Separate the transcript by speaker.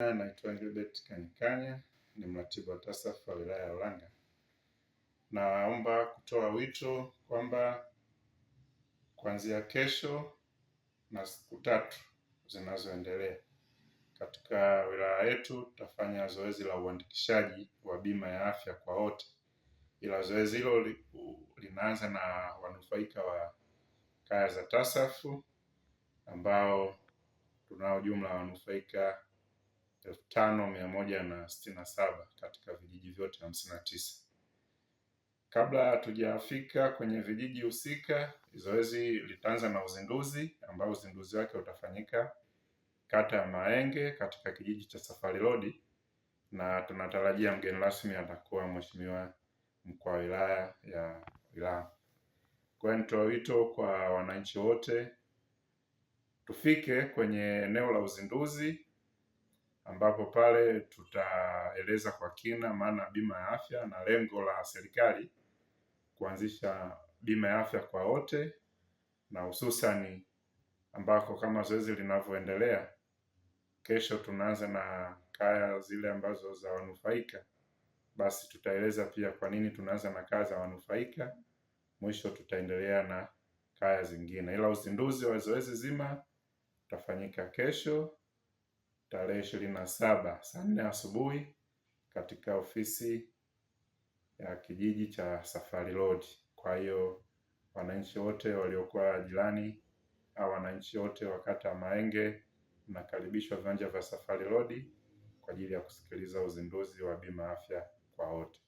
Speaker 1: Naitwa Gilbert Kanyikanya, ni mratibu wa TASAF wa wilaya ya Ulanga. Naomba kutoa wito kwamba kuanzia kesho na siku tatu zinazoendelea katika wilaya yetu tutafanya zoezi la uandikishaji wa bima ya afya kwa wote, ila zoezi hilo linaanza na wanufaika wa kaya za TASAF ambao tunao jumla wanufaika 5167 katika vijiji vyote 59. Kabla hatujafika kwenye vijiji husika, zoezi litaanza na uzinduzi ambao uzinduzi wake utafanyika kata ya Mahenge katika kijiji cha Safari Road, na tunatarajia mgeni rasmi atakuwa Mheshimiwa mkuu wa wilaya ya Ulanga. Kwa hiyo nitoa wito kwa wananchi wote tufike kwenye eneo la uzinduzi ambapo pale tutaeleza kwa kina maana bima ya afya na lengo la serikali kuanzisha bima ya afya kwa wote, na hususani ambako kama zoezi linavyoendelea, kesho tunaanza na kaya zile ambazo za wanufaika, basi tutaeleza pia kwa nini tunaanza na kaya za wanufaika, mwisho tutaendelea na kaya zingine. Ila uzinduzi wa zoezi zima utafanyika kesho tarehe 27 saa 4 asubuhi katika ofisi ya kijiji cha Safari Road. Kwa hiyo wananchi wote waliokuwa jirani au wananchi wote wa kata Mahenge mnakaribishwa viwanja vya Safari Road kwa ajili ya kusikiliza uzinduzi wa bima afya kwa wote.